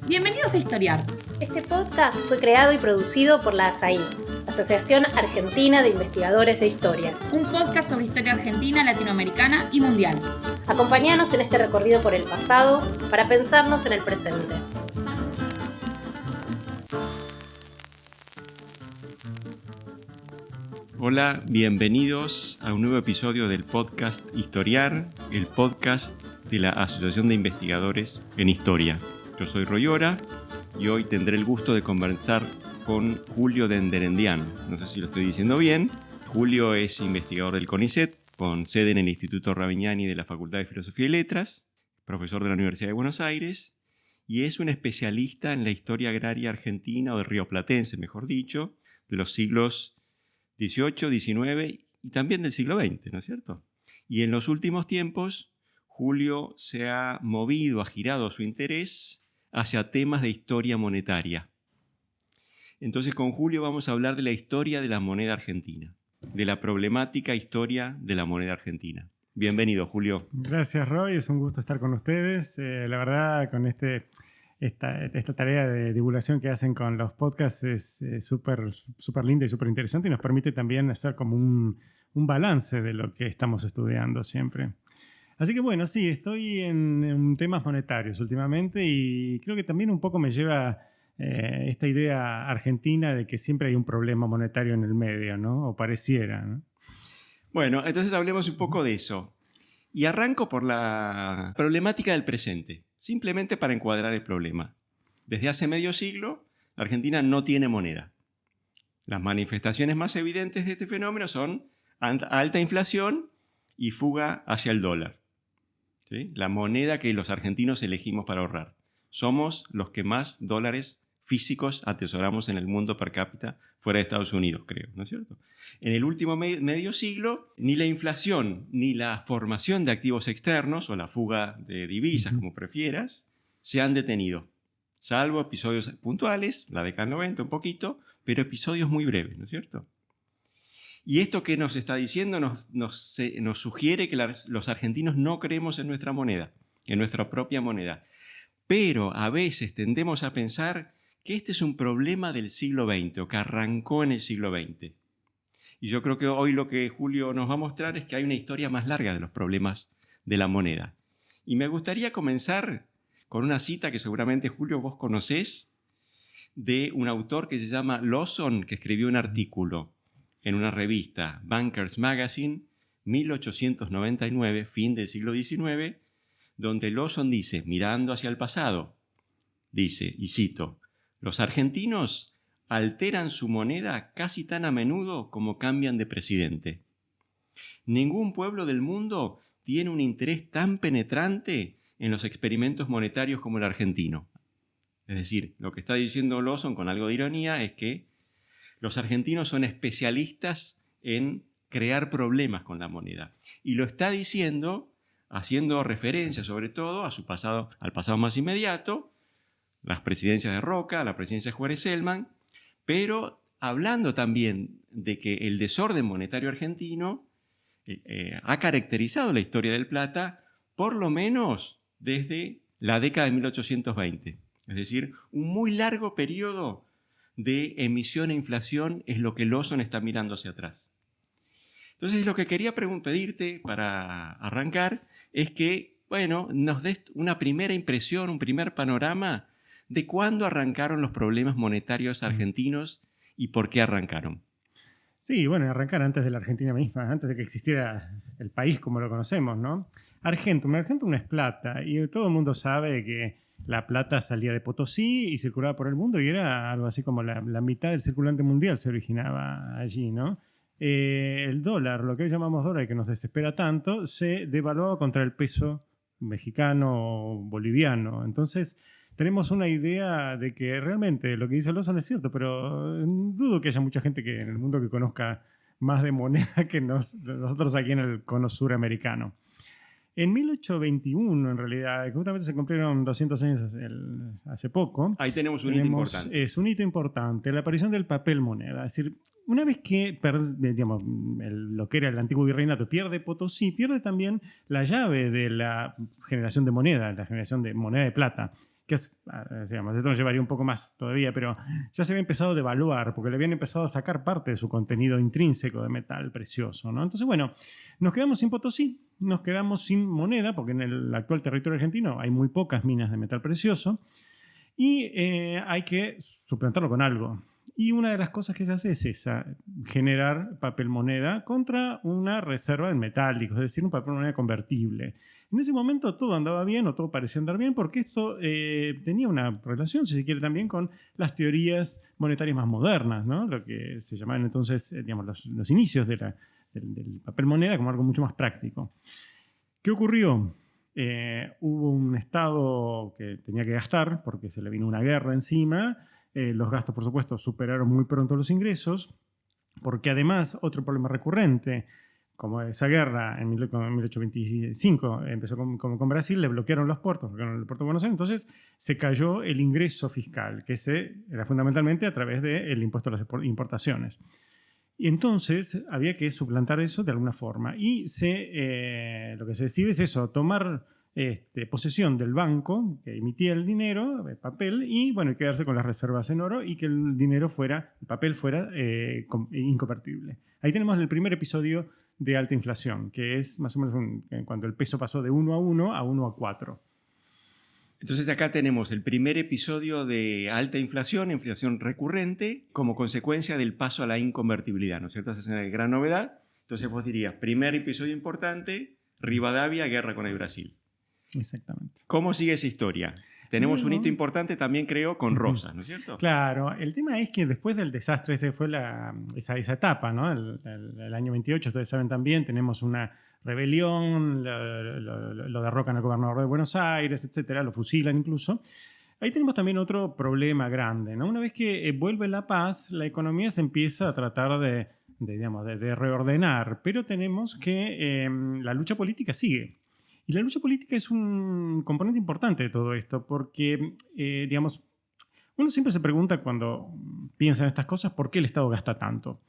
Bienvenidos a Historiar. Este podcast fue creado y producido por la ASAI, Asociación Argentina de Investigadores de Historia. Un podcast sobre historia argentina, latinoamericana y mundial. Acompáñanos en este recorrido por el pasado para pensarnos en el presente. Hola, bienvenidos a un nuevo episodio del podcast Historiar, el podcast de la Asociación de Investigadores en Historia. Yo soy Royora y hoy tendré el gusto de conversar con Julio Denderendián. No sé si lo estoy diciendo bien. Julio es investigador del CONICET, con sede en el Instituto Ravignani de la Facultad de Filosofía y Letras, profesor de la Universidad de Buenos Aires, y es un especialista en la historia agraria argentina, o rioplatense, mejor dicho, de los siglos XVIII, XIX y también del siglo XX, ¿no es cierto? Y en los últimos tiempos, Julio se ha movido, ha girado su interés hacia temas de historia monetaria. Entonces, con Julio vamos a hablar de la historia de la moneda argentina, de la problemática historia de la moneda argentina. Bienvenido, Julio. Gracias, Roy. Es un gusto estar con ustedes. La verdad, con esta tarea de divulgación que hacen con los podcasts es súper linda y súper interesante y nos permite también hacer como un balance de lo que estamos estudiando siempre. Así que bueno, sí, estoy en temas monetarios últimamente y creo que también un poco me lleva esta idea argentina de que siempre hay un problema monetario en el medio, ¿no? O pareciera, ¿no? Bueno, entonces hablemos un poco de eso. Y arranco por la problemática del presente, simplemente para encuadrar el problema. Desde hace medio siglo, la Argentina no tiene moneda. Las manifestaciones más evidentes de este fenómeno son alta inflación y fuga hacia el dólar. ¿Sí? La moneda que los argentinos elegimos para ahorrar. Somos los que más dólares físicos atesoramos en el mundo per cápita fuera de Estados Unidos, creo, ¿no es cierto? En el último medio siglo, ni la inflación ni la formación de activos externos o la fuga de divisas, como prefieras, se han detenido. Salvo episodios puntuales, la década del 90 un poquito, pero episodios muy breves, ¿no es cierto? Y esto que nos está diciendo nos sugiere que los argentinos no creemos en nuestra moneda, en nuestra propia moneda. Pero a veces tendemos a pensar que este es un problema del siglo XX o que arrancó en el siglo XX. Y yo creo que hoy lo que Julio nos va a mostrar es que hay una historia más larga de los problemas de la moneda. Y me gustaría comenzar con una cita que seguramente, Julio, vos conocés, de un autor que se llama Lawson, que escribió un artículo en una revista, Bankers Magazine, 1899, fin del siglo XIX, donde Lawson dice, mirando hacia el pasado, dice, y cito, «Los argentinos alteran su moneda casi tan a menudo como cambian de presidente. Ningún pueblo del mundo tiene un interés tan penetrante en los experimentos monetarios como el argentino». Es decir, lo que está diciendo Lawson con algo de ironía es que los argentinos son especialistas en crear problemas con la moneda. Y lo está diciendo haciendo referencia sobre todo a su pasado, al pasado más inmediato, las presidencias de Roca, la presidencia de Juárez-Celman, pero hablando también de que el desorden monetario argentino ha caracterizado la historia del plata por lo menos desde la década de 1820. Es decir, un muy largo periodo de emisión e inflación es lo que Lawson está mirando hacia atrás. Entonces, lo que quería pedirte para arrancar es que, bueno, nos des una primera impresión, un primer panorama de cuándo arrancaron los problemas monetarios argentinos y por qué arrancaron. Sí, bueno, arrancar antes de la Argentina misma, antes de que existiera el país como lo conocemos, ¿no? Argentum es plata y todo el mundo sabe que la plata salía de Potosí y circulaba por el mundo y era algo así como la mitad del circulante mundial se originaba allí, ¿no? El dólar, lo que hoy llamamos dólar y que nos desespera tanto, se devaluaba contra el peso mexicano o boliviano. Entonces, tenemos una idea de que realmente lo que dice Lawson es cierto, pero dudo que haya mucha gente que en el mundo que conozca más de moneda que nosotros aquí en el cono suramericano. En 1821, en realidad, justamente se cumplieron 200 años hace poco. Ahí tenemos un hito importante. Es un hito importante, la aparición del papel moneda. Es decir, una vez que digamos, lo que era el antiguo virreinato pierde Potosí, pierde también la llave de la generación de moneda, la generación de moneda de plata. que digamos, esto nos llevaría un poco más todavía, pero ya se había empezado a devaluar porque le habían empezado a sacar parte de su contenido intrínseco de metal precioso, ¿no? Entonces, bueno, nos quedamos sin Potosí, nos quedamos sin moneda, porque en el actual territorio argentino hay muy pocas minas de metal precioso, y hay que suplantarlo con algo. Y una de las cosas que se hace es esa, generar papel moneda contra una reserva en metálicos, es decir, un papel moneda convertible. En ese momento todo andaba bien, o todo parecía andar bien, porque esto tenía una relación, si se quiere, también con las teorías monetarias más modernas, ¿no? Lo que se llamaban entonces, digamos, los inicios del papel moneda como algo mucho más práctico. ¿Qué ocurrió? Hubo un Estado que tenía que gastar porque se le vino una guerra encima. Los gastos, por supuesto, superaron muy pronto los ingresos, porque además otro problema recurrente, como esa guerra en 1825 empezó con Brasil, le bloquearon los puertos, bloquearon el puerto de Buenos Aires, entonces se cayó el ingreso fiscal, que era fundamentalmente a través del impuesto a las importaciones. Y entonces había que suplantar eso de alguna forma. Y lo que se decide es eso, tomar posesión del banco que emitía el dinero, el papel, y bueno, quedarse con las reservas en oro y que el papel fuera inconvertible. Ahí tenemos el primer episodio de alta inflación, que es más o menos cuando el peso pasó de 1 a 1 a 1 a 4. Entonces acá tenemos el primer episodio de alta inflación, inflación recurrente, como consecuencia del paso a la inconvertibilidad, ¿no es cierto? Esa es una gran novedad. Entonces vos dirías, primer episodio importante, Rivadavia, guerra con el Brasil. Exactamente. ¿Cómo sigue esa historia? Tenemos un hito importante también, creo, con Rosas, ¿no es cierto? Claro, el tema es que después del desastre, ese fue esa etapa, ¿no? El año 28, ustedes saben también, tenemos una rebelión, lo derrocan al gobernador de Buenos Aires, etcétera, lo fusilan incluso. Ahí tenemos también otro problema grande, ¿no? Una vez que vuelve la paz, la economía se empieza a tratar de reordenar, pero tenemos que la lucha política sigue. Y la lucha política es un componente importante de todo esto, porque, digamos, uno siempre se pregunta cuando piensa en estas cosas, ¿por qué el Estado gasta tanto?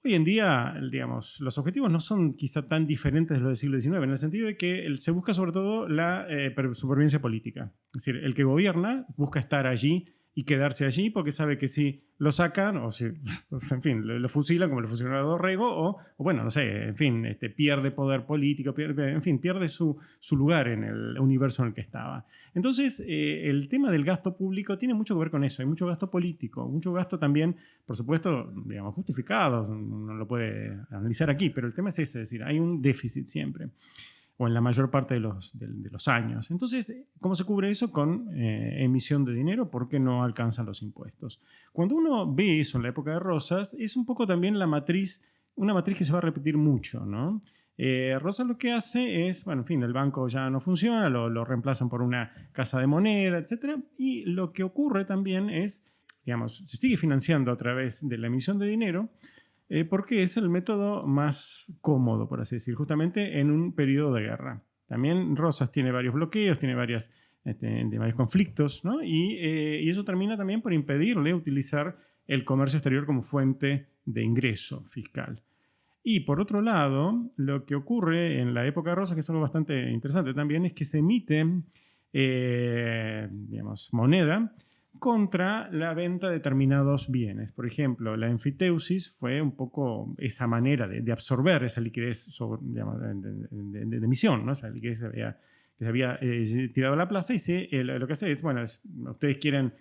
Hoy en día, digamos, los objetivos no son quizá tan diferentes de los del siglo XIX, en el sentido de que se busca sobre todo la supervivencia política. Es decir, el que gobierna busca estar allí y quedarse allí porque sabe que si lo sacan o si, en fin, lo fusilan como lo fusilaron a Dorrego o bueno, no sé, en fin, pierde poder político, pierde su lugar en el universo en el que estaba. Entonces, el tema del gasto público tiene mucho que ver con eso. Hay mucho gasto político, mucho gasto también, por supuesto, digamos, justificado, uno lo puede analizar aquí, pero el tema es ese, es decir, hay un déficit siempre, o en la mayor parte de los años. Entonces, ¿cómo se cubre eso? Con emisión de dinero, porque no alcanzan los impuestos. Cuando uno ve eso en la época de Rosas, es un poco también una matriz que se va a repetir mucho, ¿no? Rosas lo que hace es, bueno, en fin, el banco ya no funciona, lo reemplazan por una casa de moneda, etc. Y lo que ocurre también es, digamos, se sigue financiando a través de la emisión de dinero, porque es el método más cómodo, por así decir, justamente en un periodo de guerra. También Rosas tiene varios bloqueos, tiene varios conflictos, ¿no? Y eso termina también por impedirle utilizar el comercio exterior como fuente de ingreso fiscal. Y por otro lado, lo que ocurre en la época de Rosas, que es algo bastante interesante también, es que se emite moneda contra la venta de determinados bienes. Por ejemplo, la enfiteusis fue un poco esa manera de absorber esa liquidez de emisión, ¿no? Esa liquidez que se había tirado a la plaza, y lo que hace es, bueno, ustedes quieren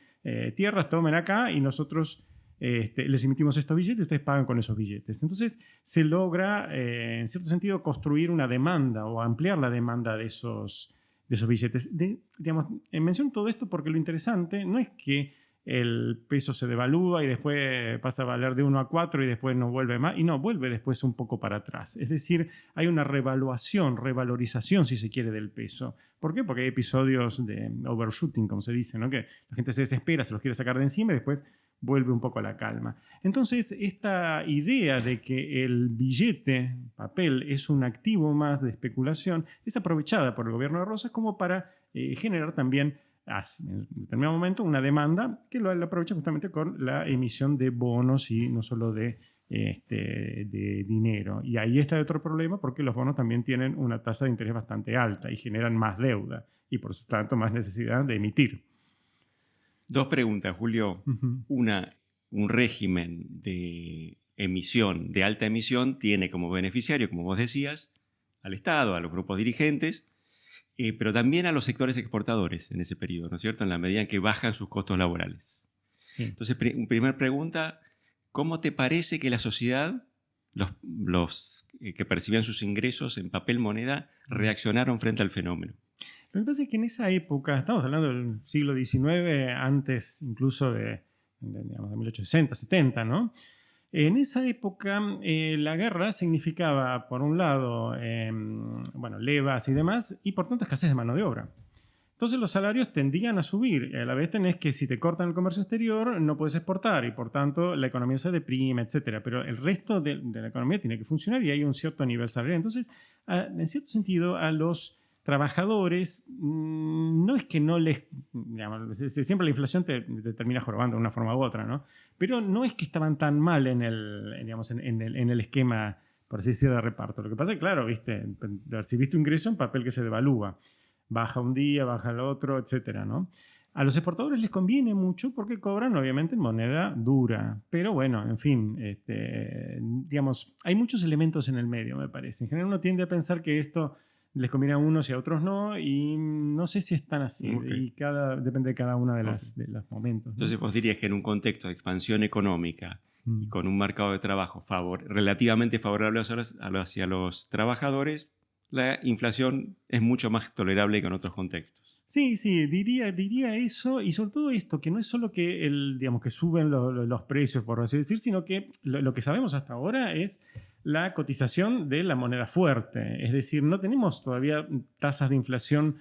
tierras, tomen acá y nosotros les emitimos estos billetes, ustedes pagan con esos billetes. Entonces se logra, en cierto sentido, construir una demanda o ampliar la demanda de esos billetes. Menciono todo esto porque lo interesante no es que el peso se devalúa y después pasa a valer de 1 a 4 y después no vuelve más, y no, vuelve después un poco para atrás. Es decir, hay una revalorización, si se quiere, del peso. ¿Por qué? Porque hay episodios de overshooting, como se dice, ¿no? Que la gente se desespera, se los quiere sacar de encima y después vuelve un poco a la calma. Entonces, esta idea de que el billete, papel, es un activo más de especulación, es aprovechada por el gobierno de Rosas como para generar también, en determinado momento, una demanda que lo aprovecha justamente con la emisión de bonos y no solo de dinero. Y ahí está otro problema, porque los bonos también tienen una tasa de interés bastante alta y generan más deuda. y por lo tanto más necesidad de emitir. Dos preguntas, Julio. Una, un régimen de emisión, de alta emisión, tiene como beneficiario, como vos decías, al Estado, a los grupos dirigentes, pero también a los sectores exportadores en ese periodo, ¿no es cierto? En la medida en que bajan sus costos laborales. Sí. Entonces, primera pregunta, ¿cómo te parece que la sociedad, los que percibían sus ingresos en papel moneda, reaccionaron frente al fenómeno? Lo que pasa es que en esa época, estamos hablando del siglo XIX, antes incluso digamos, de 1860, 70, ¿no? En esa época la guerra significaba, por un lado, levas y demás, y por tanto escasez de mano de obra. Entonces los salarios tendían a subir, y a la vez tenés que si te cortan el comercio exterior no puedes exportar y por tanto la economía se deprime, etc. Pero el resto de la economía tiene que funcionar y hay un cierto nivel salarial. Entonces, en cierto sentido, a los trabajadores no es que no les... Digamos, siempre la inflación te termina jorobando de una forma u otra, ¿no? Pero no es que estaban tan mal en el esquema, por así decirlo, de reparto. Lo que pasa es que, claro, recibiste un ingreso en papel que se devalúa. Baja un día, baja el otro, etcétera, ¿no? A los exportadores les conviene mucho porque cobran, obviamente, en moneda dura. Pero bueno, en fin, digamos, hay muchos elementos en el medio, me parece. En general uno tiende a pensar que esto les conviene a unos y a otros no, y no sé si es tan así. Okay. Y depende de cada uno de los momentos, ¿no? Entonces vos dirías que en un contexto de expansión económica y con un mercado de trabajo relativamente favorable hacia los trabajadores, la inflación es mucho más tolerable que en otros contextos. Sí, diría eso, y sobre todo esto, que no es solo que, que suben los precios, por así decir, sino que lo que sabemos hasta ahora es la cotización de la moneda fuerte. Es decir, no tenemos todavía tasas de inflación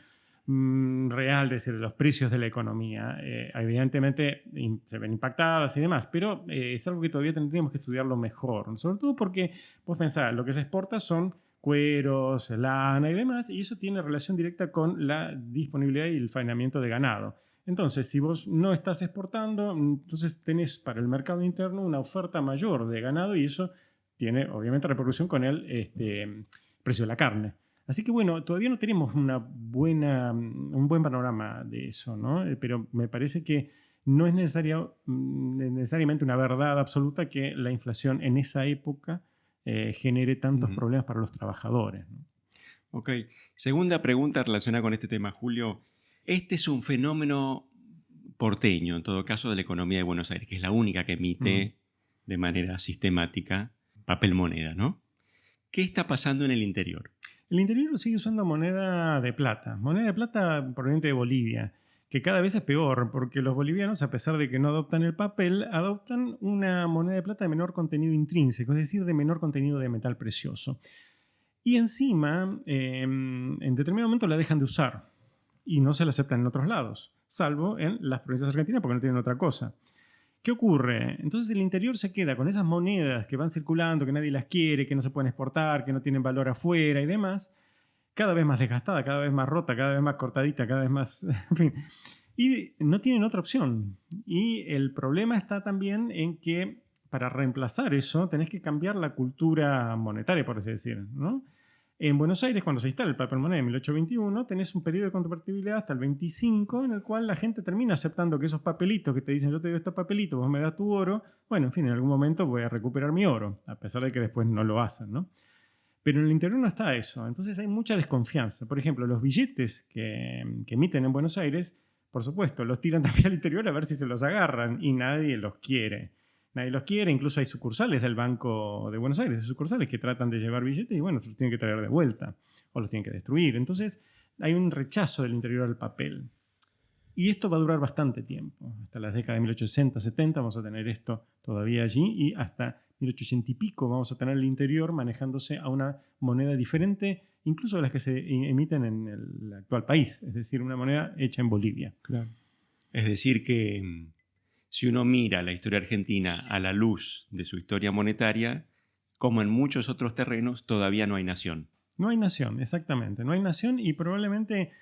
real, es decir, de los precios de la economía. Evidentemente se ven impactadas y demás, pero es algo que todavía tendríamos que estudiarlo mejor, sobre todo porque vos pensás, lo que se exporta son cueros, lana y demás, y eso tiene relación directa con la disponibilidad y el faenamiento de ganado. Entonces, si vos no estás exportando, entonces tenés para el mercado interno una oferta mayor de ganado y eso tiene obviamente repercusión con el precio de la carne. Así que bueno, todavía no tenemos un buen panorama de eso, ¿no? Pero me parece que no es necesariamente una verdad absoluta que la inflación en esa época genere tantos problemas para los trabajadores, ¿no? Ok. Segunda pregunta relacionada con este tema, Julio. Este es un fenómeno porteño, en todo caso, de la economía de Buenos Aires, que es la única que emite de manera sistemática papel moneda, ¿no? ¿Qué está pasando en el interior? El interior sigue usando moneda de plata proveniente de Bolivia, que cada vez es peor, porque los bolivianos, a pesar de que no adoptan el papel, adoptan una moneda de plata de menor contenido intrínseco, es decir, de menor contenido de metal precioso. Y encima, en determinado momento la dejan de usar y no se la aceptan en otros lados, salvo en las provincias argentinas porque no tienen otra cosa. ¿Qué ocurre? Entonces el interior se queda con esas monedas que van circulando, que nadie las quiere, que no se pueden exportar, que no tienen valor afuera y demás, cada vez más desgastada, cada vez más rota, cada vez más cortadita, cada vez más... en fin. Y no tienen otra opción. Y el problema está también en que para reemplazar eso tenés que cambiar la cultura monetaria, por así decir, ¿no? En Buenos Aires, cuando se instala el papel moneda en 1821, tenés un periodo de convertibilidad hasta el 25, en el cual la gente termina aceptando que esos papelitos que te dicen yo te doy estos papelitos, vos me das tu oro, bueno, en fin, en algún momento voy a recuperar mi oro, a pesar de que después no lo hacen, ¿no? Pero en el interior no está eso, entonces hay mucha desconfianza. Por ejemplo, los billetes que emiten en Buenos Aires, por supuesto, los tiran también al interior a ver si se los agarran y nadie los quiere. Nadie los quiere, incluso hay sucursales del Banco de Buenos Aires, hay sucursales que tratan de llevar billetes y bueno, se los tienen que traer de vuelta o los tienen que destruir. Entonces hay un rechazo del interior al papel. Y esto va a durar bastante tiempo. Hasta las décadas de 1860, 70 vamos a tener esto todavía allí y hasta 1880 y pico vamos a tener el interior manejándose a una moneda diferente, incluso de las que se emiten en el actual país, es decir, una moneda hecha en Bolivia. Claro. Es decir que si uno mira la historia argentina a la luz de su historia monetaria, como en muchos otros terrenos, todavía no hay nación. No hay nación, exactamente. No hay nación y probablemente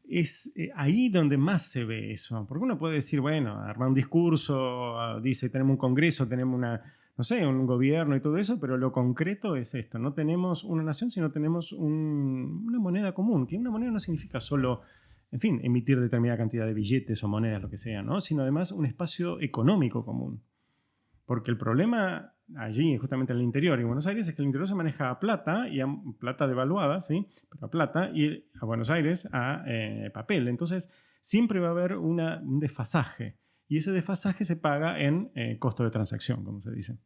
es ahí donde más se ve eso. Porque uno puede decir, bueno, armar un discurso, dice, tenemos un congreso, tenemos un gobierno y todo eso, pero lo concreto es esto. No tenemos una nación, sino tenemos una moneda común. Que una moneda no significa solo en fin, emitir determinada cantidad de billetes o monedas, lo que sea, ¿no? Sino además un espacio económico común. Porque el problema allí, justamente en el interior, en Buenos Aires, es que el interior se maneja a plata, y a plata devaluada, ¿sí? Pero a plata, y a Buenos Aires a papel. Entonces, siempre va a haber un desfasaje. Y ese desfasaje se paga en costo de transacción, como se dice.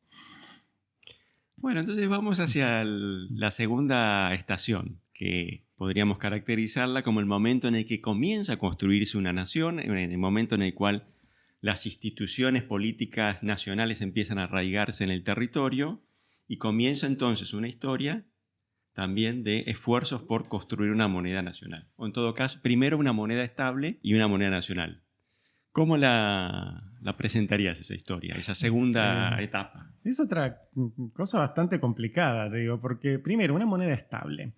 Bueno, entonces vamos hacia la segunda estación, que podríamos caracterizarla como el momento en el que comienza a construirse una nación, en el momento en el cual las instituciones políticas nacionales empiezan a arraigarse en el territorio y comienza entonces una historia también de esfuerzos por construir una moneda nacional. O en todo caso, primero una moneda estable y una moneda nacional. ¿Cómo la presentarías esa historia, esa segunda etapa? Es otra cosa bastante complicada, te digo, porque primero, una moneda estable.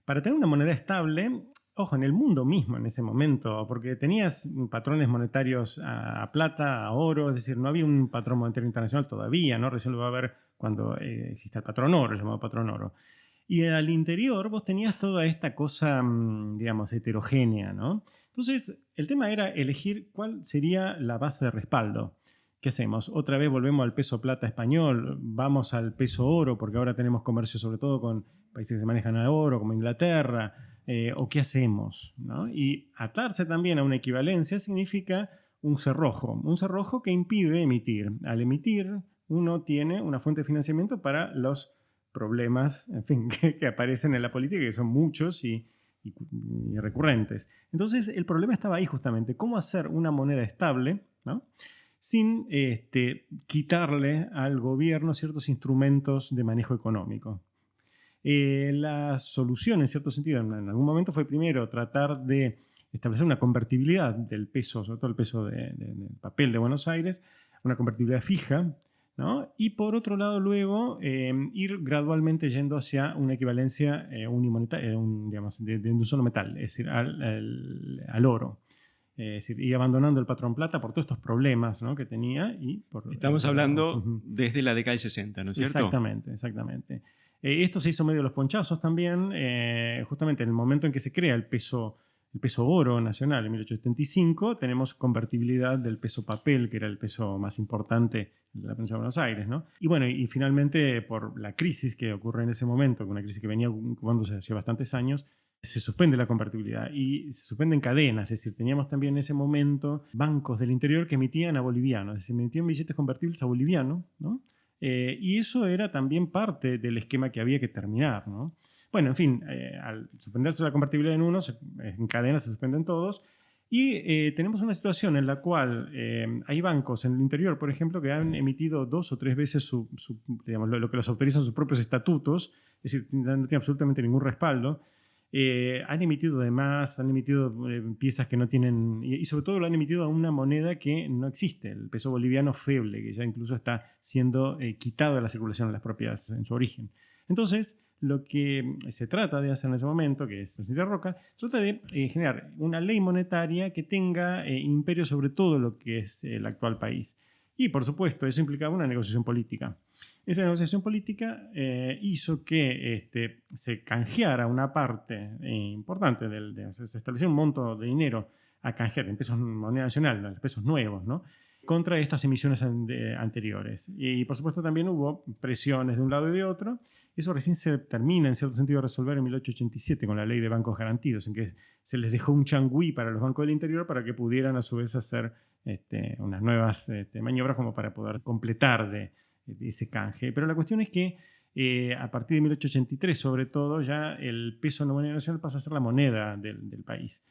Para tener una moneda estable, ojo, en el mundo mismo en ese momento, porque tenías patrones monetarios a plata, a oro, es decir, no había un patrón monetario internacional todavía, ¿no? Recién lo va a ver cuando exista el patrón oro, llamado patrón oro. Y al interior vos tenías toda esta cosa, digamos, heterogénea, ¿no? Entonces, el tema era elegir cuál sería la base de respaldo. ¿Qué hacemos? Otra vez volvemos al peso plata español, vamos al peso oro, porque ahora tenemos comercio sobre todo con países que se manejan a oro, como Inglaterra, o qué hacemos, ¿no? Y atarse también a una equivalencia significa un cerrojo que impide emitir. Al emitir, uno tiene una fuente de financiamiento para los problemas, en fin, que aparecen en la política, que son muchos y recurrentes. Entonces, el problema estaba ahí justamente, cómo hacer una moneda estable, ¿no? Sin quitarle al gobierno ciertos instrumentos de manejo económico. La solución, en cierto sentido, en algún momento fue primero tratar de establecer una convertibilidad del peso, sobre todo el peso del papel de Buenos Aires, una convertibilidad fija, ¿no? Y por otro lado, luego ir gradualmente yendo hacia una equivalencia unimonetaria, digamos, de un solo metal, es decir, al oro. Es decir, ir abandonando el patrón plata por todos estos problemas, ¿no? que tenía. Estamos hablando desde la década del 60, ¿no es cierto? Exactamente. Esto se hizo medio de los ponchazos también, justamente en el momento en que se crea el peso oro nacional en 1875, tenemos convertibilidad del peso papel, que era el peso más importante de la provincia de Buenos Aires, ¿no? Y bueno, y finalmente por la crisis que ocurre en ese momento, una crisis que venía ocupándose hace bastantes años, se suspende la convertibilidad y se suspenden cadenas, es decir, teníamos también en ese momento bancos del interior que emitían a boliviano, es decir, emitían billetes convertibles a boliviano, ¿no? Y eso era también parte del esquema que había que terminar, ¿no? Bueno, en fin, al suspenderse la convertibilidad en uno, en cadena se suspenden todos. Y tenemos una situación en la cual hay bancos en el interior, por ejemplo, que han emitido 2 o 3 veces digamos, lo que los autorizan sus propios estatutos, es decir, no tienen absolutamente ningún respaldo. Han emitido de más, han emitido piezas que no tienen, y sobre todo lo han emitido a una moneda que no existe, el peso boliviano feble, que ya incluso está siendo quitado de la circulación en su origen. Entonces, lo que se trata de hacer en ese momento, que es el presidente Roca, trata de generar una ley monetaria que tenga imperio sobre todo lo que es el actual país. Y, por supuesto, eso implicaba una negociación política. Esa negociación política hizo que se canjeara una parte importante, se estableció un monto de dinero a canjear en pesos moneda nacional, en pesos nuevos, ¿no? Contra estas emisiones anteriores. Y por supuesto también hubo presiones de un lado y de otro. Eso recién se termina en cierto sentido de resolver en 1887 con la ley de bancos garantidos, en que se les dejó un changüí para los bancos del interior para que pudieran a su vez hacer unas nuevas maniobras como para poder completar de ese canje. Pero la cuestión es que a partir de 1883 sobre todo ya el peso no moneda nacional pasa a ser la moneda del país.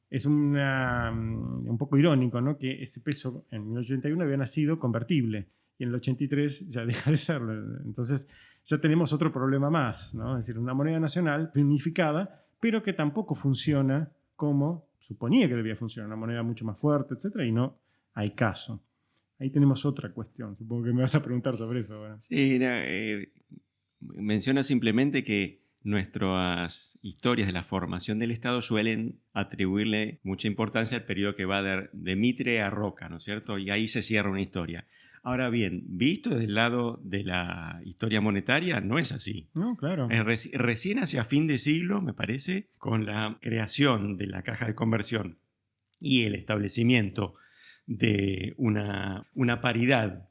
Es un poco irónico, ¿no? Que ese peso en 1881 había nacido convertible y en el 83 ya deja de serlo. Entonces ya tenemos otro problema más, ¿no? Es decir, una moneda nacional unificada, pero que tampoco funciona como suponía que debía funcionar, una moneda mucho más fuerte, etc. Y no hay caso. Ahí tenemos otra cuestión. Supongo que me vas a preguntar sobre eso ahora. Sí, menciona simplemente que nuestras historias de la formación del Estado suelen atribuirle mucha importancia al periodo que va de Mitre a Roca, ¿no es cierto? Y ahí se cierra una historia. Ahora bien, visto desde el lado de la historia monetaria, no es así. No, claro. Recién hacia fin de siglo, me parece, con la creación de la caja de conversión y el establecimiento de una paridad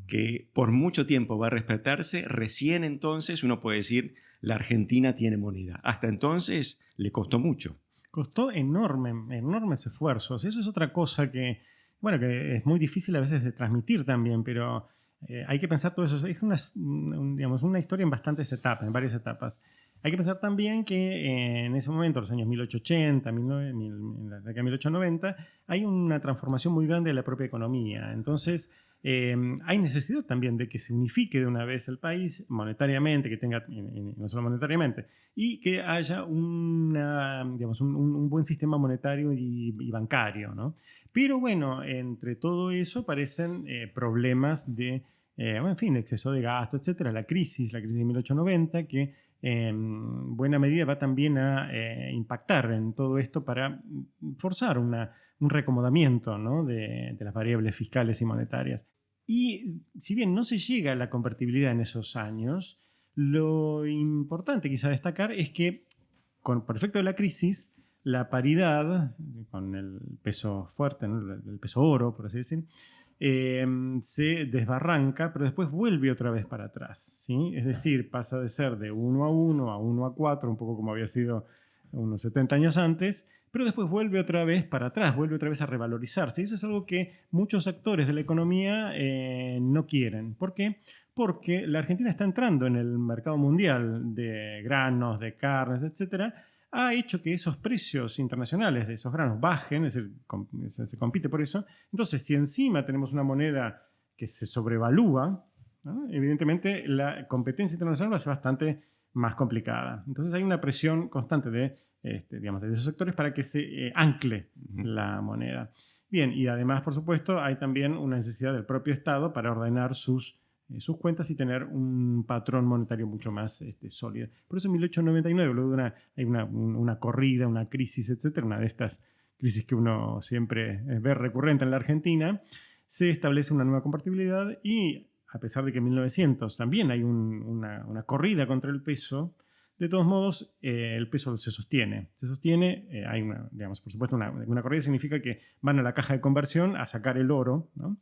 que por mucho tiempo va a respetarse, recién entonces uno puede decir la Argentina tiene moneda. Hasta entonces le costó mucho. Costó enormes esfuerzos. Eso es otra cosa que es muy difícil a veces de transmitir también, pero hay que pensar todo eso. Es una historia en varias etapas. Hay que pensar también que en ese momento, los años 1880, en la década de 1890, hay una transformación muy grande de la propia economía. Entonces, hay necesidad también de que se unifique de una vez el país monetariamente, que tenga, no solo monetariamente, y que haya un buen sistema monetario y bancario, ¿no? Pero bueno, entre todo eso aparecen problemas de, exceso de gasto, etcétera. La crisis de 1890, que en buena medida va también a impactar en todo esto para forzar un reacomodamiento, ¿no? de las variables fiscales y monetarias. Y si bien no se llega a la convertibilidad en esos años, lo importante quizá destacar es que por efecto de la crisis, la paridad con el peso fuerte, ¿no? El peso oro, por así decir, se desbarranca, pero después vuelve otra vez para atrás, ¿sí? Es decir, pasa de ser de 1 a 1 a 1 a 4, un poco como había sido unos 70 años antes, pero después vuelve otra vez para atrás, vuelve otra vez a revalorizarse. Y eso es algo que muchos actores de la economía no quieren. ¿Por qué? Porque la Argentina está entrando en el mercado mundial de granos, de carnes, etcétera, ha hecho que esos precios internacionales de esos granos bajen, es decir, se compite por eso. Entonces, si encima tenemos una moneda que se sobrevalúa, ¿no? Evidentemente la competencia internacional va a ser bastante más complicada. Entonces hay una presión constante de esos sectores para que se ancle la moneda. Bien, y además, por supuesto, hay también una necesidad del propio Estado para ordenar sus cuentas y tener un patrón monetario mucho más sólido. Por eso en 1899, luego hay una corrida, una crisis, etcétera, una de estas crisis que uno siempre ve recurrente en la Argentina, se establece una nueva convertibilidad y a pesar de que en 1900 también hay una corrida contra el peso, de todos modos el peso se sostiene. Hay por supuesto una corrida significa que van a la caja de conversión a sacar el oro, ¿no?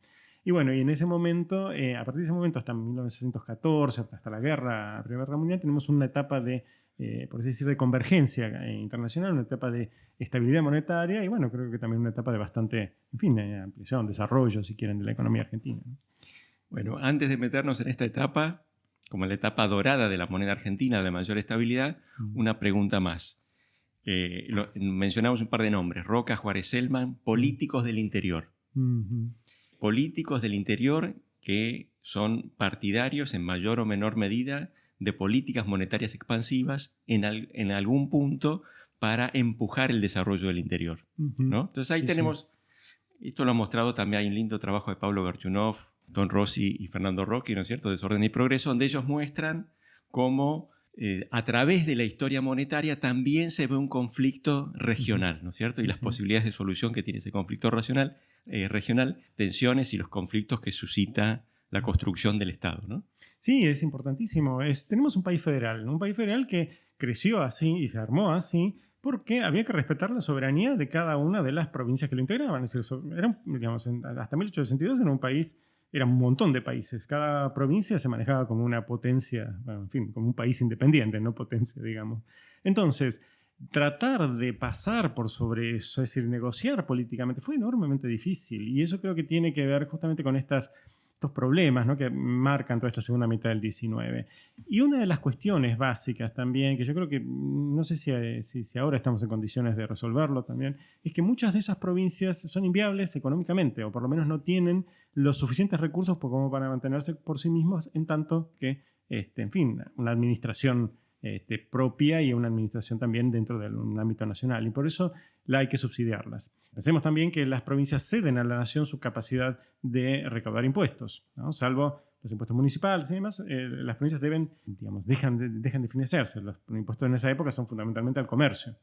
Y bueno, y en ese momento, a partir de ese momento hasta 1914, hasta la Primera Guerra Mundial, tenemos una etapa por así decir, de convergencia internacional, una etapa de estabilidad monetaria y bueno, creo que también una etapa de bastante, ampliación, desarrollo, si quieren, de la economía argentina. Bueno, antes de meternos en esta etapa, como la etapa dorada de la moneda argentina de mayor estabilidad, una pregunta más. Mencionamos un par de nombres, Roca, Juárez Celman, políticos del interior. Políticos del interior que son partidarios en mayor o menor medida de políticas monetarias expansivas en algún punto para empujar el desarrollo del interior, ¿no? Entonces ahí tenemos, esto lo ha mostrado también, hay un lindo trabajo de Pablo Garchunov, Don Rossi y Fernando Rocchi, ¿no es cierto?, Desorden y Progreso, donde ellos muestran cómo a través de la historia monetaria también se ve un conflicto regional, ¿no es cierto?, y las posibilidades de solución que tiene ese conflicto regional, tensiones y los conflictos que suscita la construcción del Estado, ¿no? Sí, es importantísimo. Tenemos un país federal que creció así y se armó así porque había que respetar la soberanía de cada una de las provincias que lo integraban. Es decir, hasta 1862 era un montón de países. Cada provincia se manejaba como una potencia, como un país independiente, no potencia, digamos. Entonces, tratar de pasar por sobre eso, es decir, negociar políticamente, fue enormemente difícil. Y eso creo que tiene que ver justamente con estos problemas, ¿no?, que marcan toda esta segunda mitad del 19. Y una de las cuestiones básicas también, que yo creo que no sé si ahora estamos en condiciones de resolverlo también, es que muchas de esas provincias son inviables económicamente, o por lo menos no tienen los suficientes recursos como para mantenerse por sí mismos, en tanto que, una administración propia y una administración también dentro de un ámbito nacional, y por eso hay que subsidiarlas. Pensemos también que las provincias ceden a la nación su capacidad de recaudar impuestos, ¿no? Salvo los impuestos municipales y demás, las provincias dejan de financiarse. Los impuestos en esa época son fundamentalmente al comercio.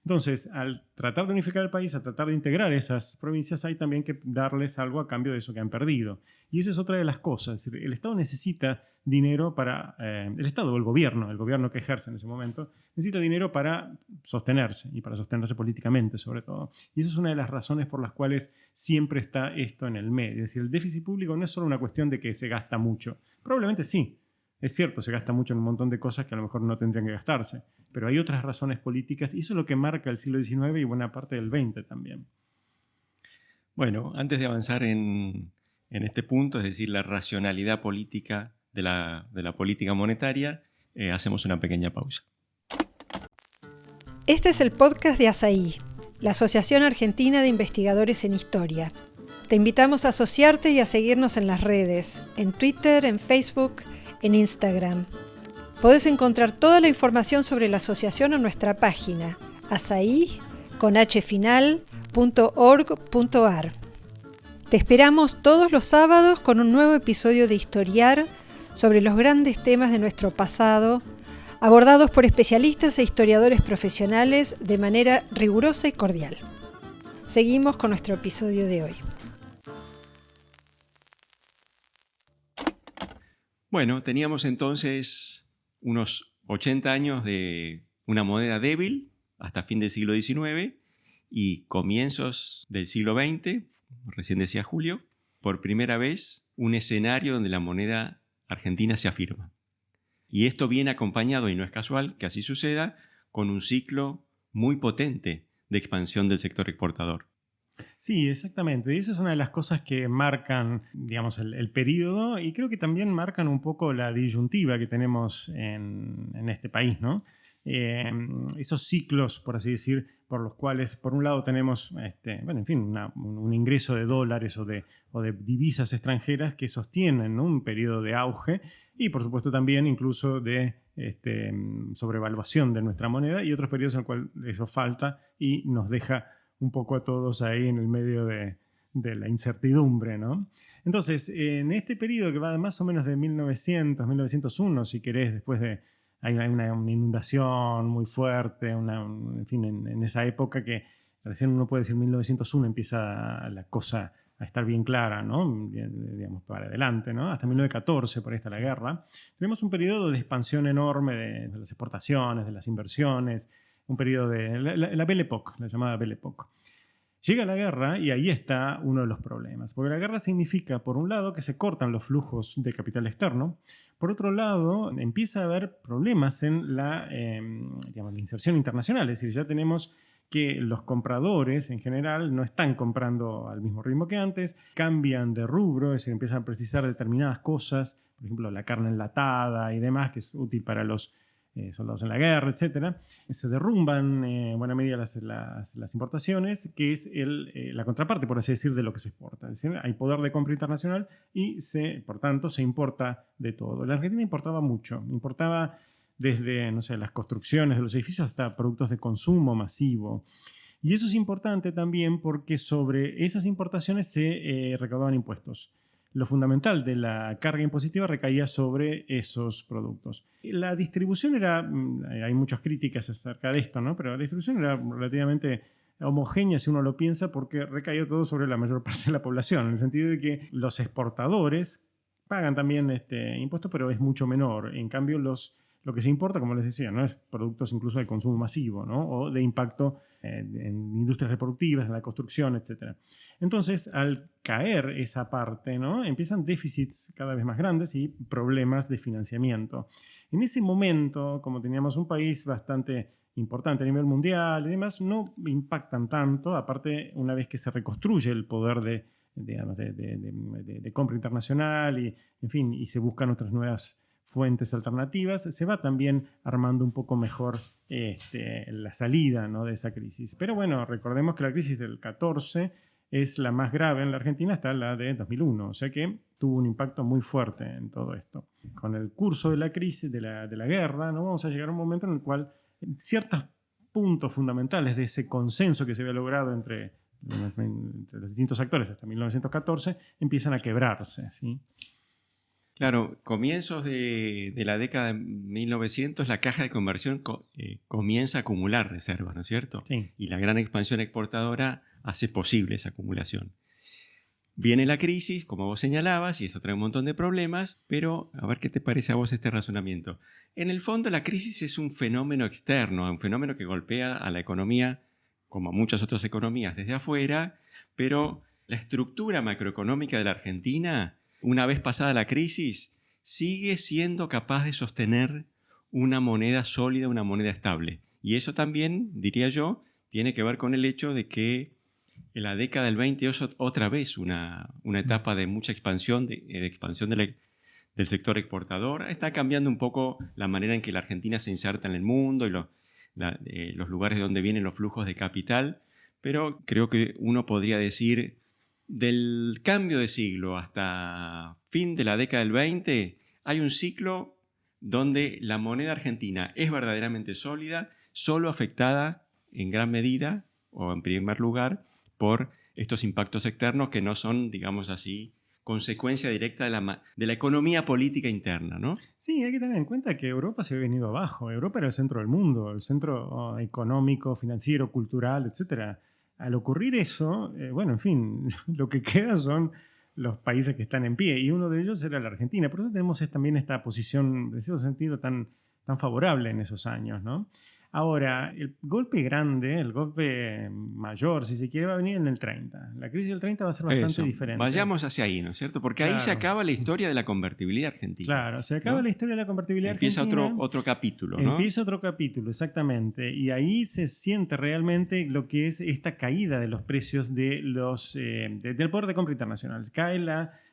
Entonces, al tratar de unificar el país, a tratar de integrar esas provincias, hay también que darles algo a cambio de eso que han perdido. Y esa es otra de las cosas. Es decir, el Estado necesita dinero para... el Estado o el gobierno que ejerce en ese momento, necesita dinero para sostenerse y para sostenerse políticamente, sobre todo. Y esa es una de las razones por las cuales siempre está esto en el medio. Es decir, el déficit público no es solo una cuestión de que se gasta mucho. Probablemente sí. Es cierto, se gasta mucho en un montón de cosas que a lo mejor no tendrían que gastarse, pero hay otras razones políticas y eso es lo que marca el siglo XIX y buena parte del XX también. Bueno, antes de avanzar en este punto, es decir, la racionalidad política de la política monetaria, hacemos una pequeña pausa. Este es el podcast de ASAI, la Asociación Argentina de Investigadores en Historia. Te invitamos a asociarte y a seguirnos en las redes, en Twitter, en Facebook, en Instagram. Podés encontrar toda la información sobre la asociación en nuestra página asai.org.ar. Te esperamos todos los sábados con un nuevo episodio de Historiar sobre los grandes temas de nuestro pasado, abordados por especialistas e historiadores profesionales de manera rigurosa y cordial. Seguimos con nuestro episodio de hoy. Bueno, teníamos entonces unos 80 años de una moneda débil hasta fin del siglo XIX y comienzos del siglo XX, recién decía Julio, por primera vez un escenario donde la moneda argentina se afirma. Y esto viene acompañado, y no es casual que así suceda, con un ciclo muy potente de expansión del sector exportador. Sí, exactamente. Y esa es una de las cosas que marcan, digamos, el periodo y creo que también marcan un poco la disyuntiva que tenemos en este país, ¿no? Esos ciclos, por así decir, por los cuales, por un lado, tenemos un ingreso de dólares o de divisas extranjeras que sostienen, ¿no?, un periodo de auge y, por supuesto, también incluso de sobrevaluación de nuestra moneda y otros periodos en los cuales eso falta y nos deja un poco a todos ahí en el medio de la incertidumbre, ¿no? Entonces, en este periodo que va más o menos de 1900, 1901, si querés, después de... Hay una inundación muy fuerte, en esa época que recién uno puede decir 1901 empieza la cosa a estar bien clara, ¿no? Digamos, para adelante, ¿no? Hasta 1914, por ahí está la guerra. Tenemos un periodo de expansión enorme de las exportaciones, de las inversiones, un periodo de la Belle Époque, la llamada Belle Époque. Llega la guerra y ahí está uno de los problemas, porque la guerra significa, por un lado, que se cortan los flujos de capital externo, por otro lado, empieza a haber problemas en la inserción internacional, es decir, ya tenemos que los compradores en general no están comprando al mismo ritmo que antes, cambian de rubro, es decir, empiezan a precisar determinadas cosas, por ejemplo, la carne enlatada y demás, que es útil para los soldados en la guerra, etc. Se derrumban en buena medida las importaciones, que es la contraparte, por así decir, de lo que se exporta. Es decir, hay poder de compra internacional y, por tanto, se importa de todo. La Argentina importaba mucho. Importaba desde, no sé, las construcciones de los edificios hasta productos de consumo masivo. Y eso es importante también porque sobre esas importaciones se recaudaban impuestos. Lo fundamental de la carga impositiva recaía sobre esos productos. La distribución hay muchas críticas acerca de esto, ¿no? Pero la distribución era relativamente homogénea si uno lo piensa porque recaía todo sobre la mayor parte de la población, en el sentido de que los exportadores pagan también impuestos, pero es mucho menor. En cambio, lo que se importa, como les decía, no es productos incluso de consumo masivo, ¿no? O de impacto en industrias reproductivas, en la construcción, etc. Entonces, al caer esa parte, ¿no?, empiezan déficits cada vez más grandes y problemas de financiamiento. En ese momento, como teníamos un país bastante importante a nivel mundial y demás, no impactan tanto, aparte una vez que se reconstruye el poder de compra internacional y, en fin, y se buscan otras nuevas fuentes alternativas, se va también armando un poco mejor la salida, ¿no?, de esa crisis. Pero bueno, recordemos que la crisis del 14 es la más grave en la Argentina hasta la de 2001, o sea que tuvo un impacto muy fuerte en todo esto. Con el curso de la crisis, de la guerra, ¿no?, vamos a llegar a un momento en el cual ciertos puntos fundamentales de ese consenso que se había logrado entre los distintos actores hasta 1914 empiezan a quebrarse, ¿sí? Claro, comienzos de la década de 1900, la caja de conversión comienza a acumular reservas, ¿no es cierto? Sí. Y la gran expansión exportadora hace posible esa acumulación. Viene la crisis, como vos señalabas, y eso trae un montón de problemas, pero a ver qué te parece a vos este razonamiento. En el fondo, la crisis es un fenómeno externo, un fenómeno que golpea a la economía, como a muchas otras economías, desde afuera, pero la estructura macroeconómica de la Argentina, una vez pasada la crisis, sigue siendo capaz de sostener una moneda sólida, una moneda estable. Y eso también, diría yo, tiene que ver con el hecho de que en la década del 20 es otra vez una etapa de mucha expansión, de expansión del sector exportador. Está cambiando un poco la manera en que la Argentina se inserta en el mundo y los lugares de donde vienen los flujos de capital, pero creo que uno podría decir del cambio de siglo hasta fin de la década del 20 hay un ciclo donde la moneda argentina es verdaderamente sólida, solo afectada en gran medida o en primer lugar por estos impactos externos que no son, digamos así, consecuencia directa de la economía política interna, ¿no? Sí, hay que tener en cuenta que Europa se ha venido abajo. Europa era el centro del mundo, el centro económico, financiero, cultural, etc. Al ocurrir eso, bueno, en fin, lo que queda son los países que están en pie, y uno de ellos era la Argentina. Por eso tenemos también esta posición, en cierto sentido, tan favorable en esos años, ¿no? Ahora, el golpe grande, el golpe mayor, si se quiere, va a venir en el 30. La crisis del 30 va a ser bastante diferente. Vayamos hacia ahí, ¿no es cierto? Porque ahí se acaba la historia de la convertibilidad argentina. Claro, se acaba, ¿no?, la historia de la convertibilidad argentina. Empieza otro capítulo, ¿no? Empieza otro capítulo, exactamente. Y ahí se siente realmente lo que es esta caída de los precios del poder de compra internacional.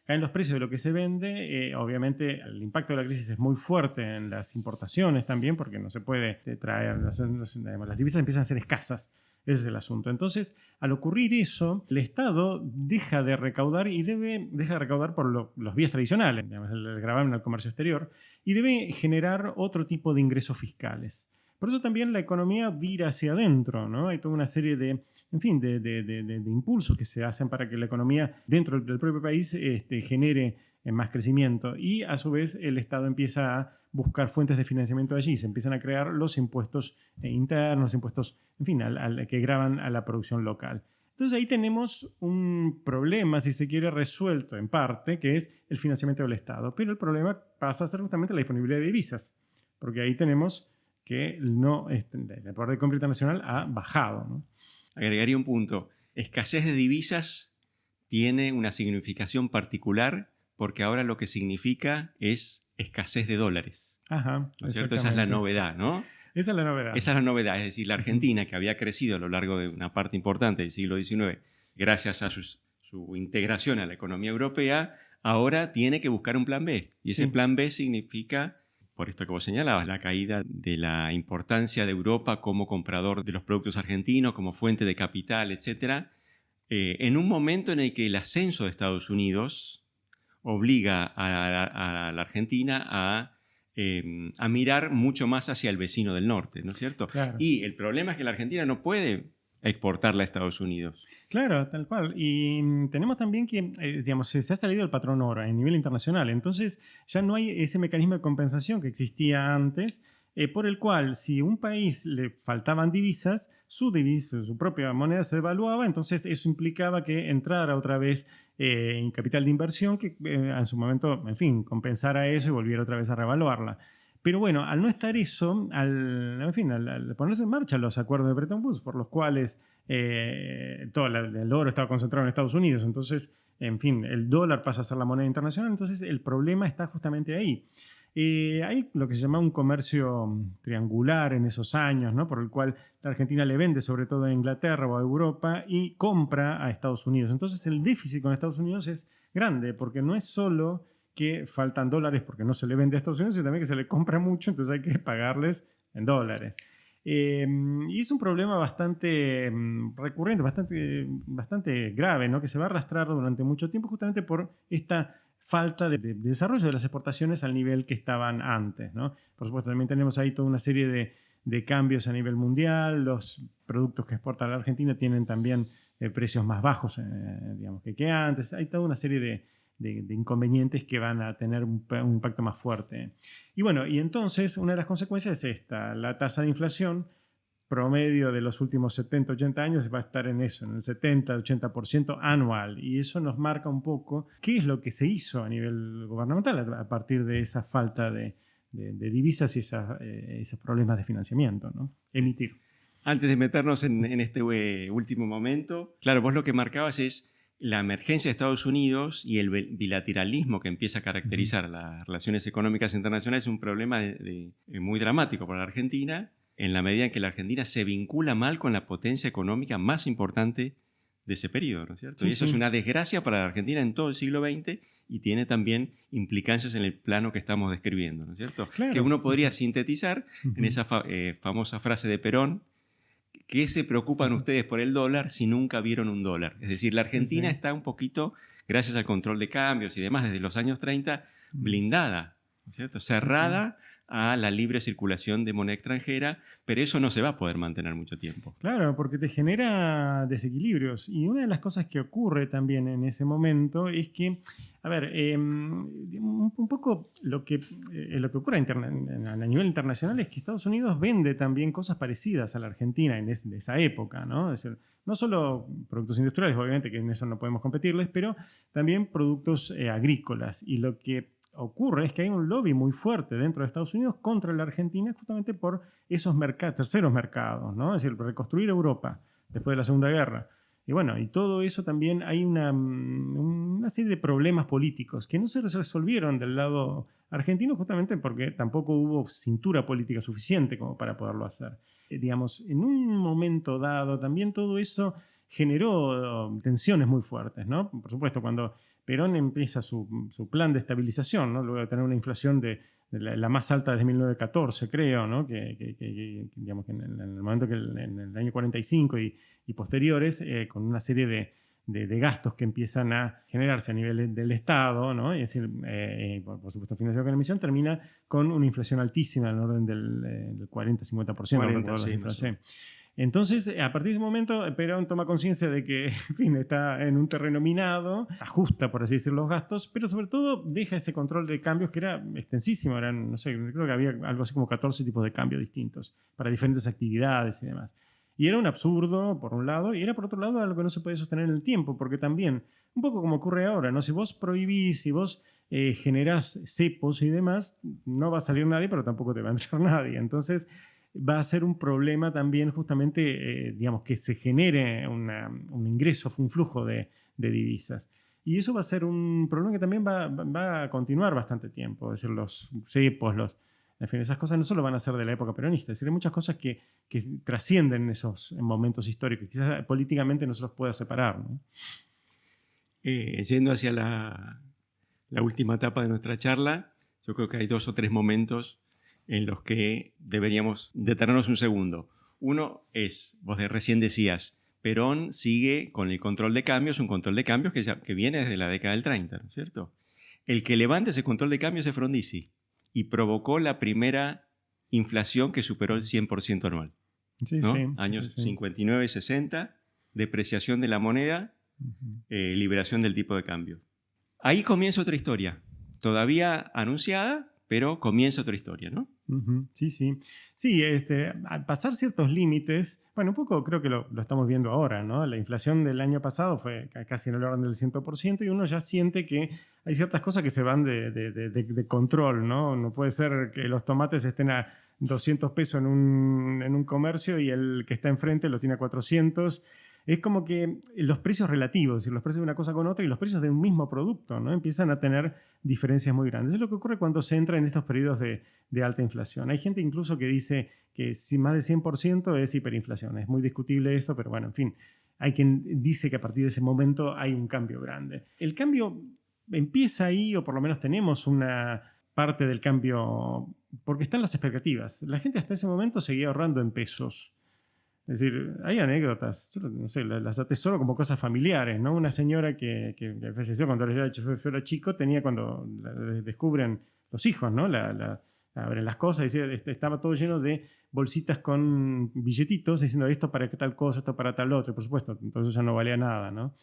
Caen los precios de lo que se vende. Obviamente el impacto de la crisis es muy fuerte en las importaciones también, porque no se puede traer, las divisas empiezan a ser escasas. Ese es el asunto. Entonces, al ocurrir eso, el Estado deja de recaudar deja de recaudar por los vías tradicionales, digamos, el gravamen al comercio exterior, y debe generar otro tipo de ingresos fiscales. Por eso también la economía vira hacia adentro, ¿no? Hay toda una serie de impulsos que se hacen para que la economía dentro del propio país genere más crecimiento, y a su vez el Estado empieza a buscar fuentes de financiamiento allí. Se empiezan a crear los impuestos internos, impuestos, en fin, que gravan a la producción local. Entonces ahí tenemos un problema, si se quiere, resuelto en parte, que es el financiamiento del Estado. Pero el problema pasa a ser justamente la disponibilidad de divisas, porque ahí tenemos que el poder de compra internacional ha bajado, ¿no? Agregaría un punto. Escasez de divisas tiene una significación particular porque ahora lo que significa es escasez de dólares. Ajá, ¿No es cierto? Esa es la novedad, ¿no? Esa es la novedad. Esa es la novedad. Es decir, la Argentina, que había crecido a lo largo de una parte importante del siglo XIX, gracias a su integración a la economía europea, ahora tiene que buscar un plan B. Y ese plan B significa, por esto que vos señalabas, la caída de la importancia de Europa como comprador de los productos argentinos, como fuente de capital, etc. En un momento en el que el ascenso de Estados Unidos obliga a la Argentina a mirar mucho más hacia el vecino del norte, ¿no es cierto? Claro. Y el problema es que la Argentina no puede exportarla a Estados Unidos. Claro, tal cual. Y tenemos también que, digamos, se ha salido el patrón oro a nivel internacional. Entonces ya no hay ese mecanismo de compensación que existía antes, por el cual si a un país le faltaban divisas, su propia moneda se devaluaba. Entonces eso implicaba que entrara otra vez en capital de inversión que en su momento, en fin, compensara eso y volviera otra vez a revaluarla. Pero bueno, al no estar eso, al ponerse en marcha los acuerdos de Bretton Woods, por los cuales todo el oro estaba concentrado en Estados Unidos, entonces, en fin, el dólar pasa a ser la moneda internacional, entonces el problema está justamente ahí. Hay lo que se llama un comercio triangular en esos años, ¿no?, por el cual la Argentina le vende sobre todo a Inglaterra o a Europa y compra a Estados Unidos. Entonces el déficit con Estados Unidos es grande, porque no es solo que faltan dólares porque no se le vende a Estados Unidos, sino también que se le compra mucho, entonces hay que pagarles en dólares. Y es un problema bastante recurrente, bastante grave, ¿no?, que se va a arrastrar durante mucho tiempo justamente por esta falta de desarrollo de las exportaciones al nivel que estaban antes, ¿no? Por supuesto, también tenemos ahí toda una serie de cambios a nivel mundial. Los productos que exporta la Argentina tienen también precios más bajos, digamos, que antes. Hay toda una serie de inconvenientes que van a tener un impacto más fuerte. Y bueno, y entonces una de las consecuencias es esta: la tasa de inflación promedio de los últimos 70, 80 años va a estar en eso, en el 70, 80% anual. Y eso nos marca un poco qué es lo que se hizo a nivel gubernamental a partir de esa falta de divisas y esos problemas de financiamiento, ¿no? Emitir. Antes de meternos en este último momento, claro, vos lo que marcabas es la emergencia de Estados Unidos y el bilateralismo que empieza a caracterizar las relaciones económicas internacionales. Es un problema muy dramático para la Argentina, en la medida en que la Argentina se vincula mal con la potencia económica más importante de ese periodo, ¿no es cierto? Sí, y eso sí. es una desgracia para la Argentina en todo el siglo XX y tiene también implicancias en el plano que estamos describiendo, ¿no es cierto? Claro. Que uno podría sintetizar en esa famosa frase de Perón: ¿qué se preocupan ustedes por el dólar si nunca vieron un dólar? Es decir, la Argentina está un poquito, gracias al control de cambios y demás, desde los años 30, blindada, ¿no es cierto? Cerrada a la libre circulación de moneda extranjera, pero eso no se va a poder mantener mucho tiempo. Claro, porque te genera desequilibrios. Y una de las cosas que ocurre también en ese momento es que, a ver, un poco lo que ocurre a nivel internacional es que Estados Unidos vende también cosas parecidas a la Argentina de esa época, ¿no? Es decir, no solo productos industriales, obviamente, que en eso no podemos competirles, pero también productos agrícolas. Y lo que ocurre es que hay un lobby muy fuerte dentro de Estados Unidos contra la Argentina justamente por esos terceros mercados, ¿no? Es decir, reconstruir Europa después de la Segunda Guerra. Y bueno, y todo eso también hay una serie de problemas políticos que no se resolvieron del lado argentino justamente porque tampoco hubo cintura política suficiente como para poderlo hacer. Digamos, en un momento dado también todo eso generó tensiones muy fuertes, ¿no? Por supuesto, cuando Perón empieza su plan de estabilización, ¿no? Luego de tener una inflación de la más alta desde 1914, creo, ¿no? Digamos que en el momento que en el año 45 y posteriores, con una serie de gastos que empiezan a generarse a nivel del Estado, ¿no? Es decir, por supuesto, financiado con la emisión, termina con una inflación altísima en el orden del 40-50%. 40, sí, Entonces, a partir de ese momento, Perón toma conciencia de que, en fin, está en un terreno minado, ajusta, por así decir, los gastos, pero sobre todo deja ese control de cambios que era extensísimo. Eran, no sé, creo que había algo así como 14 tipos de cambios distintos para diferentes actividades y demás. Y era un absurdo, por un lado, y era, por otro lado, algo que no se puede sostener en el tiempo, porque también, un poco como ocurre ahora, ¿no? Si vos prohibís, si vos generás cepos y demás, no va a salir nadie, pero tampoco te va a entrar nadie. Entonces, va a ser un problema también justamente, digamos, que se genere un ingreso, un flujo de divisas. Y eso va a ser un problema que también va a continuar bastante tiempo. Es decir, los cepos, en fin, esas cosas no solo van a ser de la época peronista, es decir, hay muchas cosas que trascienden esos momentos históricos. Quizás políticamente no se los pueda separar, ¿no? Yendo hacia la última etapa de nuestra charla, yo creo que hay 2 o 3 momentos en los que deberíamos detenernos un segundo. Uno es, vos recién decías, Perón sigue con el control de cambios, un control de cambios que viene desde la década del 30, ¿no es cierto? El que levanta ese control de cambios es Frondizi y provocó la primera inflación que superó el 100% anual. Sí, ¿no? sí. Años Sí. 59 y 60, depreciación de la moneda, liberación del tipo de cambio. Ahí comienza otra historia, todavía anunciada, pero comienza otra historia, ¿no? Sí, sí. Sí, al pasar ciertos límites, bueno, un poco creo que lo estamos viendo ahora, ¿no? La inflación del año pasado fue casi en el orden del 100% y uno ya siente que hay ciertas cosas que se van de control, ¿no? No puede ser que los tomates estén a 200 pesos en un comercio y el que está enfrente lo tiene a 400. Es como que los precios relativos, los precios de una cosa con otra y los precios de un mismo producto, ¿no? Empiezan a tener diferencias muy grandes. Es lo que ocurre cuando se entra en estos periodos de alta inflación. Hay gente incluso que dice que si más de 100% es hiperinflación. Es muy discutible esto, pero bueno, en fin. Hay quien dice que a partir de ese momento hay un cambio grande. El cambio empieza ahí, o por lo menos tenemos una parte del cambio, porque están las expectativas. La gente hasta ese momento seguía ahorrando en pesos. Es decir, hay anécdotas, yo no sé, las atesoro como cosas familiares, ¿no? Una señora que falleció cuando yo era chico, tenía cuando descubren los hijos, ¿no? Abren las cosas y estaba todo lleno de bolsitas con billetitos diciendo esto para tal cosa, esto para tal otro, por supuesto, entonces ya no valía nada, ¿no?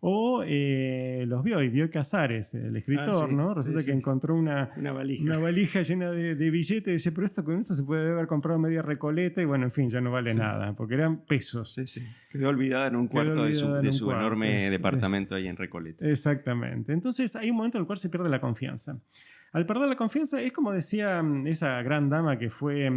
O los Bioy Casares, el escritor, sí, ¿no? Resulta que encontró una valija llena de billetes y dice, pero con esto se puede haber comprado media Recoleta y bueno, en fin, ya no vale nada, porque eran pesos. Sí, sí. Quedó olvidada en un cuarto de su enorme departamento ahí en Recoleta. Exactamente. Entonces hay un momento en el cual se pierde la confianza. Al perder la confianza es como decía esa gran dama que fue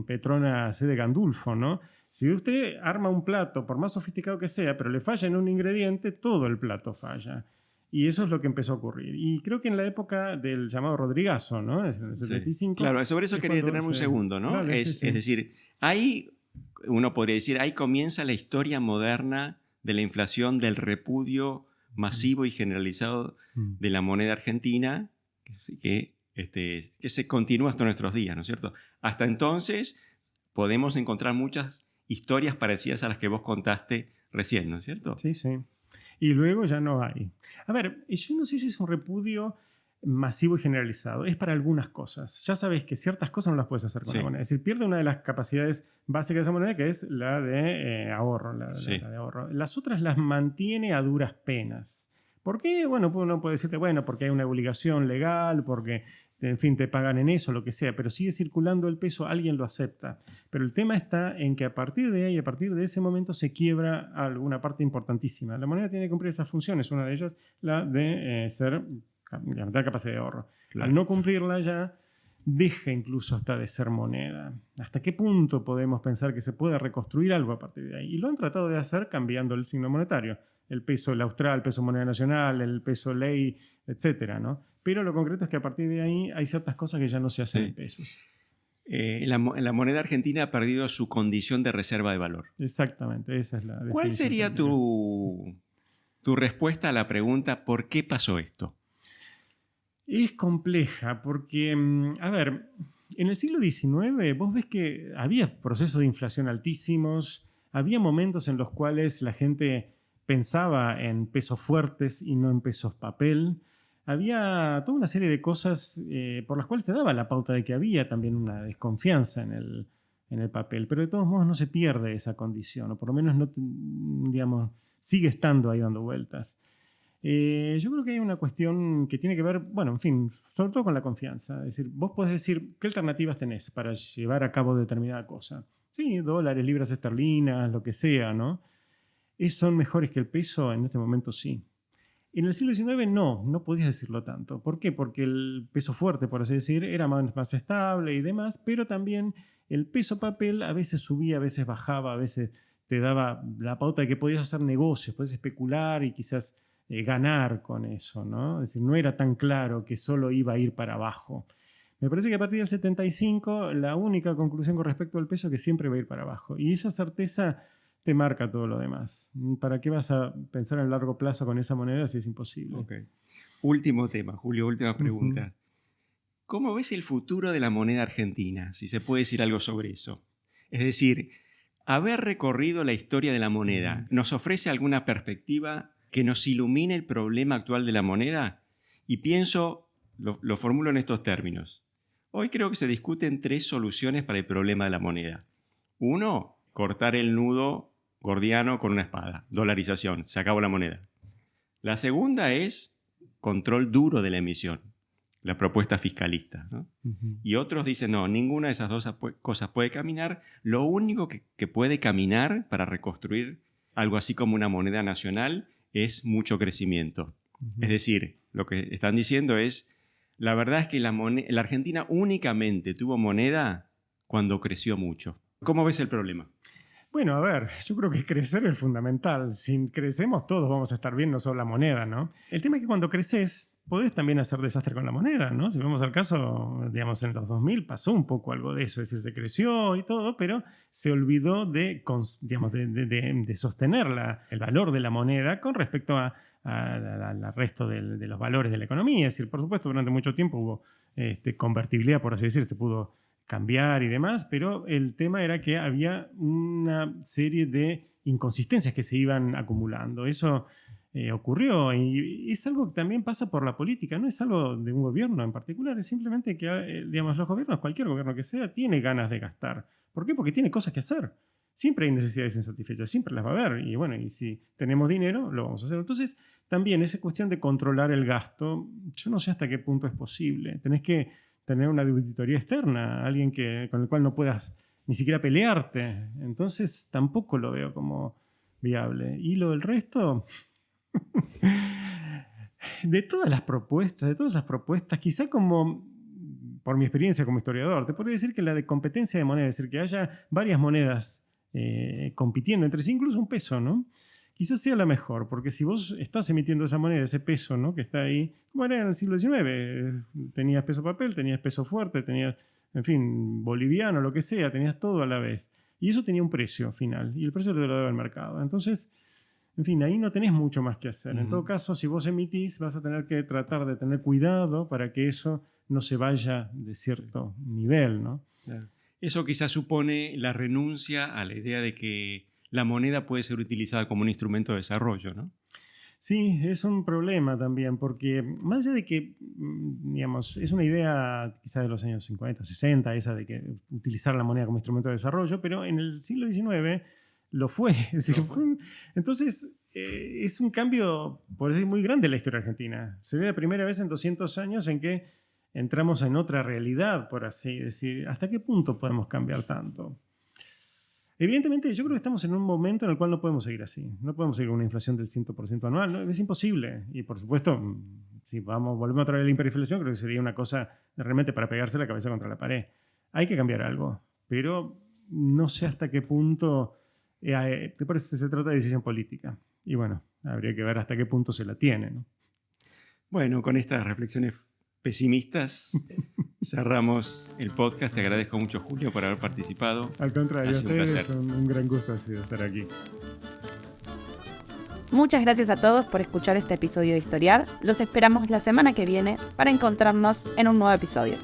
Petrona C. de Gandulfo, ¿no? Si usted arma un plato, por más sofisticado que sea, pero le falla en un ingrediente, todo el plato falla. Y eso es lo que empezó a ocurrir. Y creo que en la época del llamado Rodrigazo, ¿no? En el 75. Sí. Claro, sobre eso quería detenerme un segundo, ¿no? Dale, es decir, ahí uno podría decir, ahí comienza la historia moderna de la inflación, del repudio masivo y generalizado de la moneda argentina, que se continúa hasta nuestros días, ¿no es cierto? Hasta entonces podemos encontrar muchas historias parecidas a las que vos contaste recién, ¿no es cierto? Sí, sí. Y luego ya no hay. A ver, yo no sé si es un repudio masivo y generalizado. Es para algunas cosas. Ya sabes que ciertas cosas no las puedes hacer con la moneda. Es decir, pierde una de las capacidades básicas de esa moneda, que es la de ahorro. La de ahorro. Las otras las mantiene a duras penas. ¿Por qué? Bueno, uno puede decirte, bueno, porque hay una obligación legal, porque, en fin, te pagan en eso, lo que sea, pero sigue circulando el peso, alguien lo acepta. Pero el tema está en que a partir de ahí, a partir de ese momento, se quiebra alguna parte importantísima. La moneda tiene que cumplir esas funciones, una de ellas la de tener capacidad de ahorro. Claro. Al no cumplirla ya, deja incluso hasta de ser moneda. ¿Hasta qué punto podemos pensar que se puede reconstruir algo a partir de ahí? Y lo han tratado de hacer cambiando el signo monetario. El peso el austral, el peso moneda nacional, el peso ley, etcétera, ¿no? Pero lo concreto es que a partir de ahí hay ciertas cosas que ya no se hacen en pesos. La moneda argentina ha perdido su condición de reserva de valor. Exactamente, esa es la definición. ¿Cuál sería tu respuesta a la pregunta ¿por qué pasó esto? Es compleja porque, a ver, en el siglo XIX vos ves que había procesos de inflación altísimos, había momentos en los cuales la gente pensaba en pesos fuertes y no en pesos papel. Había toda una serie de cosas por las cuales te daba la pauta de que había también una desconfianza en el papel, pero de todos modos no se pierde esa condición, o por lo menos no, digamos, sigue estando ahí dando vueltas. Yo creo que hay una cuestión que tiene que ver, bueno, en fin, sobre todo con la confianza. Es decir, vos podés decir qué alternativas tenés para llevar a cabo determinada cosa. Sí, dólares, libras esterlinas, lo que sea, ¿no? ¿Son mejores que el peso? En este momento sí. En el siglo XIX no podías decirlo tanto. ¿Por qué? Porque el peso fuerte, por así decir, era más estable y demás, pero también el peso papel a veces subía, a veces bajaba, a veces te daba la pauta de que podías hacer negocios, podías especular y quizás ganar con eso, ¿no? Es decir, no era tan claro que solo iba a ir para abajo. Me parece que a partir del 75 la única conclusión con respecto al peso es que siempre va a ir para abajo. Y esa certeza te marca todo lo demás. ¿Para qué vas a pensar en largo plazo con esa moneda si es imposible? Okay. Último tema, Julio, última pregunta. ¿Cómo ves el futuro de la moneda argentina? Si se puede decir algo sobre eso. Es decir, haber recorrido la historia de la moneda, ¿nos ofrece alguna perspectiva que nos ilumine el problema actual de la moneda? Y pienso, lo formulo en estos términos. Hoy creo que se discuten 3 soluciones para el problema de la moneda. 1, cortar el nudo gordiano con una espada. Dolarización, se acabó la moneda. La segunda es control duro de la emisión, la propuesta fiscalista, ¿no? Y otros dicen, no, ninguna de esas 2 cosas puede caminar. Lo único que puede caminar para reconstruir algo así como una moneda nacional es mucho crecimiento. Es decir, lo que están diciendo es, la verdad es que la Argentina únicamente tuvo moneda cuando creció mucho. ¿Cómo ves el problema? Bueno, a ver, yo creo que crecer es fundamental. Si crecemos todos vamos a estar bien, no solo la moneda, ¿no? El tema es que cuando creces podés también hacer desastre con la moneda, ¿no? Si vemos el caso, digamos, en los 2000 pasó un poco algo de eso. Es decir, se creció y todo, pero se olvidó de sostener el valor de la moneda con respecto al resto de los valores de la economía. Es decir, por supuesto, durante mucho tiempo hubo convertibilidad, por así decir, se pudo cambiar y demás, pero el tema era que había una serie de inconsistencias que se iban acumulando. Eso ocurrió y es algo que también pasa por la política, no es algo de un gobierno en particular, es simplemente que digamos, los gobiernos, cualquier gobierno que sea, tiene ganas de gastar. ¿Por qué? Porque tiene cosas que hacer. siempre hay necesidades insatisfechas, siempre las va a haber. Y bueno, y si tenemos dinero, lo vamos a hacer. Entonces, también esa cuestión de controlar el gasto, yo no sé hasta qué punto es posible. Tenés que tener una auditoría externa, alguien con el cual no puedas ni siquiera pelearte. Entonces, tampoco lo veo como viable. Y lo del resto... de todas esas propuestas, quizá como, por mi experiencia como historiador, te podría decir que la de competencia de moneda, es decir, que haya varias monedas compitiendo entre sí, incluso un peso, ¿no? Quizás sea la mejor, porque si vos estás emitiendo esa moneda, ese peso, ¿no? Que está ahí, como era en el siglo XIX, tenías peso papel, tenías peso fuerte, tenías, en fin, boliviano, lo que sea, tenías todo a la vez. Y eso tenía un precio final, y el precio te lo daba el mercado. Entonces... en fin, ahí no tenés mucho más que hacer. En todo caso, si vos emitís, vas a tener que tratar de tener cuidado para que eso no se vaya de cierto nivel, ¿no? Claro. Eso quizás supone la renuncia a la idea de que la moneda puede ser utilizada como un instrumento de desarrollo, ¿no? Sí, es un problema también, porque más allá de que, digamos, es una idea quizás de los años 50, 60, esa de que utilizar la moneda como instrumento de desarrollo, pero en el siglo XIX... lo fue. Entonces, es un cambio, por decir, muy grande en la historia argentina. Sería la primera vez en 200 años en que entramos en otra realidad, por así decir. ¿Hasta qué punto podemos cambiar tanto? Evidentemente, yo creo que estamos en un momento en el cual no podemos seguir así. No podemos seguir con una inflación del 100% anual. ¿No? Es imposible. Y, por supuesto, si volvemos a traer la hiperinflación, creo que sería una cosa realmente para pegarse la cabeza contra la pared. Hay que cambiar algo. Pero no sé hasta qué punto... por eso se trata de decisión política. Y bueno, habría que ver hasta qué punto se la tiene, ¿no? Bueno, con estas reflexiones pesimistas cerramos el podcast. Te agradezco mucho, Julio, por haber participado. Al contrario, ha sido un ustedes placer. un gran gusto ha sido estar aquí. Muchas gracias a todos por escuchar este episodio de Historiar. Los esperamos la semana que viene para encontrarnos en un nuevo episodio.